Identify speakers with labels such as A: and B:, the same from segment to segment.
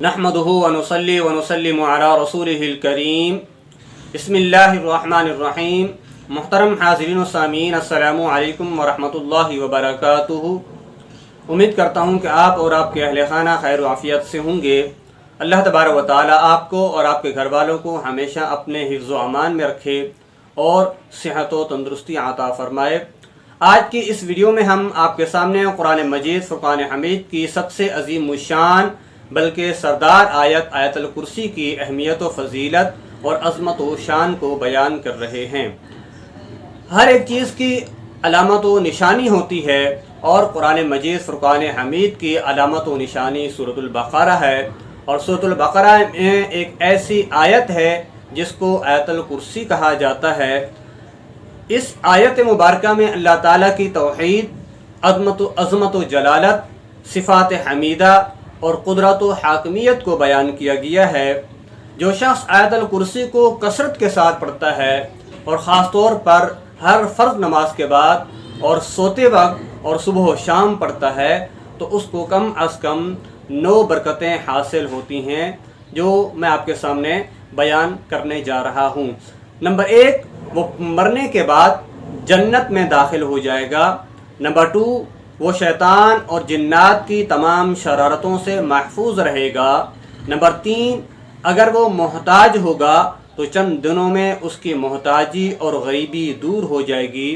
A: नहमदुहु व नुसल्ली व नुसल्लिमु अला रसूलिहिल करीम। बिस्मिल्लाहिर्रहमानिर्रहीम। मुहतरम हाज़रीन व सामीन, अस्सलामु अलैकुम व रहमतुल्लाहि व बरकातुहू। उम्मीद करता हूँ कि आप और आपके अहले खाना खैर व आफ़ियत से होंगे। अल्लाह तबारक व तआला आपको और आपके घर वालों को हमेशा अपने हिफ्ज़ व अमान में रखे और सेहत व तंदुरुस्ती अता फ़रमाए। आज की इस वीडियो में हम आपके सामने कुरान मजीद फ़ुरक़ान हमीद की सबसे अज़ीम शान बल्कि सरदार आयत आयतुल कुर्सी की अहमियत व फ़जीलत और अज़मत व शान को बयान कर रहे हैं। हर एक चीज़ की अलामत व निशानी होती है और कुरान मजीद फ़ुरक़ान हमीद की अलामत व निशानी सूरतुल बक़रा है। और सूरतुल बक़रा में एक ऐसी आयत है जिसको आयतुल कुर्सी कहा जाता है। इस आयत मुबारका में अल्लाह ताला की तौहीद, अज़मत व जलालत, सिफ़ात हमीदा और कुदरत व हाकमियत को बयान किया गया है। जो शख्स आयतुल कुर्सी को कसरत के साथ पढ़ता है और ख़ास तौर पर हर फ़र्ज़ नमाज के बाद और सोते वक्त और सुबह व शाम पढ़ता है तो उसको कम अज़ कम 9 बरकतें हासिल होती हैं, जो मैं आपके सामने बयान करने जा रहा हूँ। नंबर 1, वो मरने के बाद जन्नत में दाखिल हो जाएगा। नंबर 2, वो शैतान और जिन्नात की तमाम शरारतों से महफूज रहेगा। नंबर 3, अगर वो मोहताज होगा तो चंद दिनों में उसकी मोहताजी और गरीबी दूर हो जाएगी।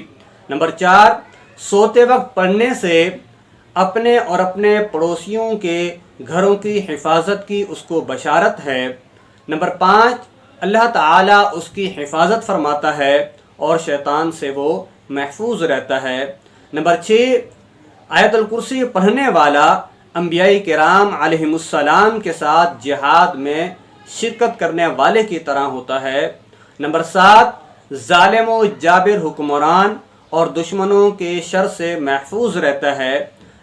A: नंबर 4, सोते वक्त पढ़ने से अपने और अपने पड़ोसियों के घरों की हिफाजत की उसको बशारत है। नंबर 5, अल्लाह ताला उसकी हिफाजत फरमाता है और शैतान से वो महफूज रहता है। नंबर 6, आयतुल कुर्सी पढ़ने वाला अंबियाई किराम अलैहिमुस्सलाम के साथ जिहाद में शिरकत करने वाले की तरह होता है। नंबर 7, जालिम व जाबिर हुक्मरान और दुश्मनों के शर से महफूज रहता है।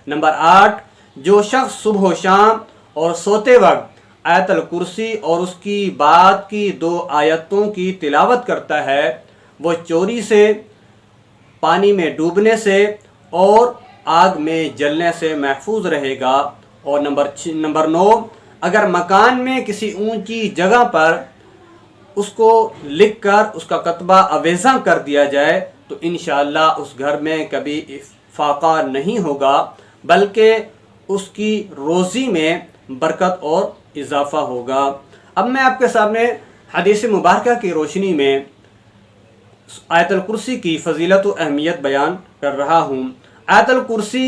A: नंबर 8, जो शख्स सुबह शाम और सोते वक्त आयतुल कुर्सी और उसकी बाद की 2 आयतों की तिलावत करता है वो चोरी से, पानी में डूबने से और आग में जलने से महफूज रहेगा। और नंबर 9, अगर मकान में किसी ऊंची जगह पर उसको लिखकर उसका कतबा अवेज़ा कर दिया जाए तो इंशाअल्लाह उस घर में कभी फाका नहीं होगा, बल्कि उसकी रोज़ी में बरकत और इजाफ़ा होगा। अब मैं आपके सामने हदीस मुबारका की रोशनी में आयतुल कुर्सी की फ़जीलत व अहमियत बयान कर रहा हूँ। आयतुल कुर्सी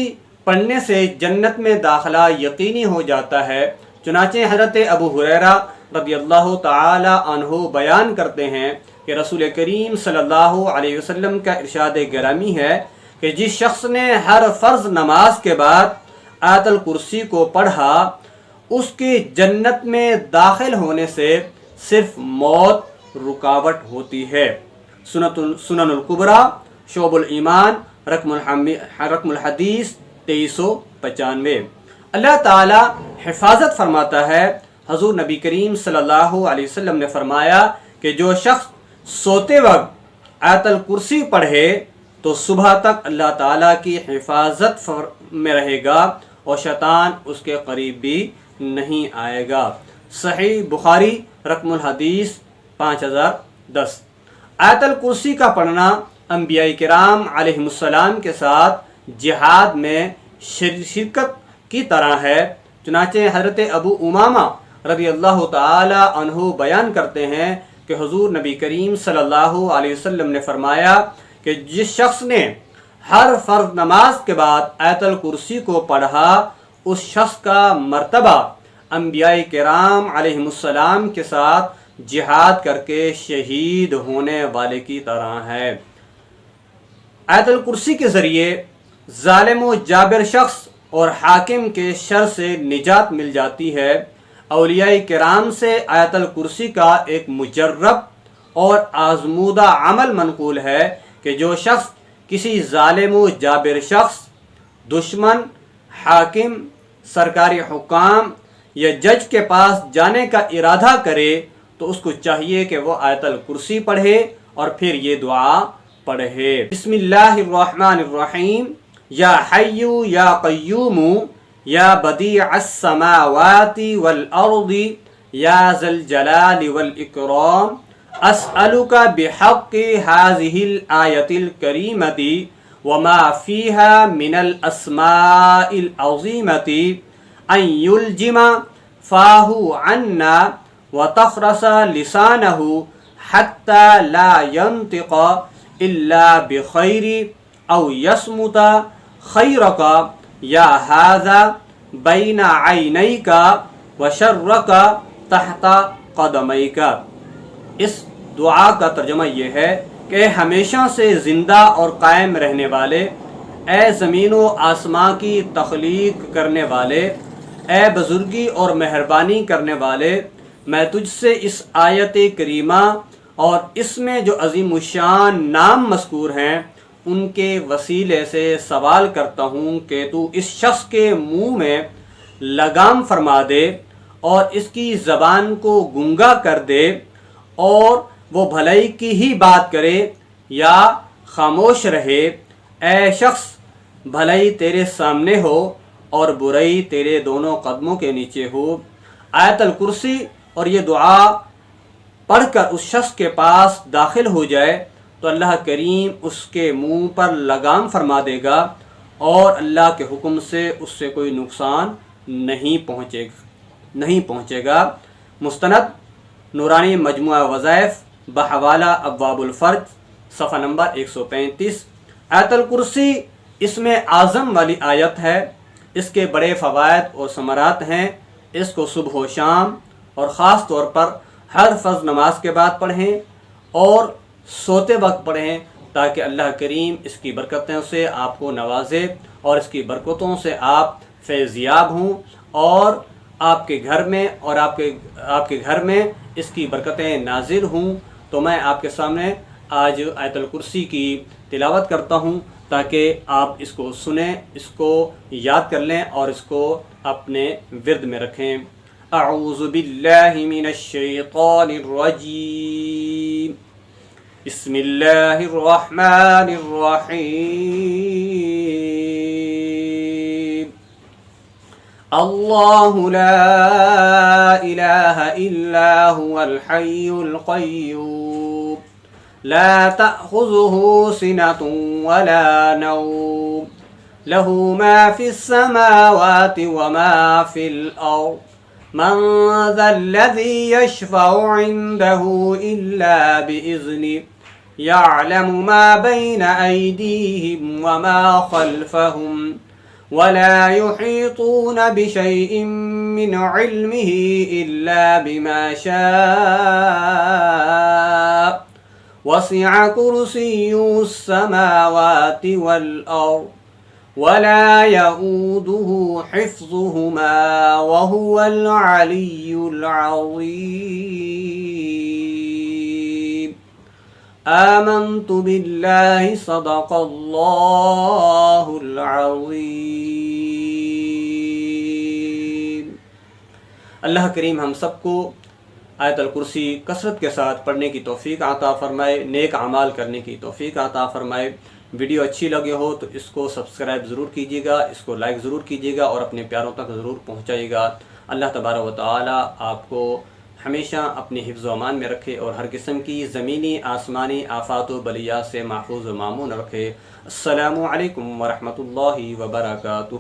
A: पढ़ने से जन्नत में दाखिला यकीनी हो जाता है। चुनाचे हज़रत अबू हुरैरा रज़ियल्लाहु ताला अन्हु बयान करते हैं कि रसूल करीम सल्लल्लाहु अलैहि वसल्लम का इरशाद गिरामी है कि जिस शख्स ने हर फ़र्ज़ नमाज के बाद आयतुल कुर्सी को पढ़ा उसके जन्नत में दाखिल होने से सिर्फ मौत रुकावट होती है। सुननुल कुबरा, शोबुल ईमान, रकमुल हदीस 2395। अल्लाह ताला हिफाजत फरमाता है। हजूर नबी करीम सल्लल्लाहु अलैहि वसल्लम ने फरमाया कि जो शख्स सोते वक्त आयतुल कुर्सी पढ़े तो सुबह तक अल्लाह ताला की हिफाजत में रहेगा और शैतान उसके करीब भी नहीं आएगा। सही बुखारी, रकमुल हदीस 5010। आयतुल कुर्सी का पढ़ना अंबियाई किराम अलैहिमुस्सलाम के साथ जिहाद में शिरकत की तरह है। चुनाचे हज़रत अबू उमामा रज़ियल्लाहु ताला अन्हु बयान करते हैं कि हुज़ूर नबी करीम सल्लल्लाहु अलैहि वसल्लम ने फरमाया कि जिस शख्स ने हर फ़र्ज़ नमाज के बाद आयतुल कुर्सी को पढ़ा उस शख्स का मर्तबा अंबियाई किराम अलैहिमुस्सलाम के साथ जिहाद करके शहीद होने वाले की तरह है। आयतुल कुर्सी के ज़रिए जालिम व जाबिर शख्स और हाकिम के शर से निजात मिल जाती है। औलियाए किराम से आयतुल कुर्सी का एक मुजर्रब और आज़मूदा अमल मनकूल है कि जो शख्स किसी जालिम व जाबिर शख्स, दुश्मन, हाकिम, सरकारी हुक्काम या जज के पास जाने का इरादा करे तो उसको चाहिए कि वो आयतुल कुर्सी पढ़े और फिर ये दुआ पढ़े। बिस्मिल्लाहिर्रहमानिर्रहीम। या हय्यु या क़य्यूमु یا بدیع السماوات والارض یا ذا الجلال والاکرام اسألک بحق هذه الآیۃ الکریمۃ وما فيها من الاسماء العظیمۃ ان یلجم فاہ عنا وتخرس لسانہ حتى لا ينطق الا بخیر او یصمت خیرک یا ھذا بین عینیک وشرک تحت قدمیک۔ اس دعا کا ترجمہ یہ ہے کہ ہمیشہ سے زندہ اور قائم رہنے والے، اے زمین و آسماں کی تخلیق کرنے والے، اے بزرگی اور مہربانی کرنے والے، میں تجھ سے اس آیت کریمہ اور اس میں جو عظیم الشان نام مذکور ہیں ان کے وسیلے سے سوال کرتا ہوں کہ تو اس شخص کے منہ میں لگام فرما دے اور اس کی زبان کو گنگا کر دے اور وہ بھلائی کی ہی بات کرے یا خاموش رہے۔ اے شخص، بھلائی تیرے سامنے ہو اور برائی تیرے دونوں قدموں کے نیچے ہو۔ آیت الکرسی اور یہ دعا پڑھ کر اس شخص کے پاس داخل ہو جائے تو اللہ کریم اس کے منہ پر لگام فرما دے گا اور اللہ کے حکم سے اس سے کوئی نقصان نہیں پہنچے گا۔ مستند نورانی مجموعہ وظائف بحوالہ ابواب الفرج، صفحہ نمبر 135۔ آیت الکرسی اس میں اعظم والی آیت ہے، اس کے بڑے فوائد اور ثمرات ہیں۔ اس کو صبح و شام اور خاص طور پر ہر فرض نماز کے بعد پڑھیں اور سوتے وقت پڑھیں تاکہ اللہ کریم اس کی برکتوں سے آپ کو نوازے اور اس کی برکتوں سے آپ فیضیاب ہوں اور آپ کے گھر میں اس کی برکتیں نازل ہوں۔ تو میں آپ کے سامنے آج آیت الکرسی کی تلاوت کرتا ہوں تاکہ آپ اس کو سنیں، اس کو یاد کر لیں اور اس کو اپنے ورد میں رکھیں۔ اعوذ باللہ من الشیطان الرجیم، بسم اللہ الرحمن الرحیم۔ اللہ لا الہ الا هو الحی القیوم لا تأخذه سنة ولا نوم له ما في السماوات وما في الأرض من ذا الذي يشفع عنده إلا بإذنه يعلم ما بين أيديهم وما خلفهم ولا يحيطون بشيء من علمه إلا بما شاء وسع كرسيه السماوات والأرض ولا يؤوده حفظهما وهو العلي العظيم۔ آمنت بالله صدق الله العظيم۔ اللہ کریم ہم سب کو آیت الکرسی کثرت کے ساتھ پڑھنے کی توفیق عطا فرمائے، نیک اعمال کرنے کی توفیق عطا فرمائے۔ ویڈیو اچھی لگے ہو تو اس کو سبسکرائب ضرور کیجیے گا، اس کو لائک ضرور کیجیے گا اور اپنے پیاروں تک ضرور پہنچائیے گا۔ اللہ تبارک و تعالی آپ کو ہمیشہ اپنی حفظ و امان میں رکھے اور ہر قسم کی زمینی آسمانی آفات و بلیات سے محفوظ و مامون رکھے۔ السلام علیکم ورحمۃ اللہ وبرکاتہ۔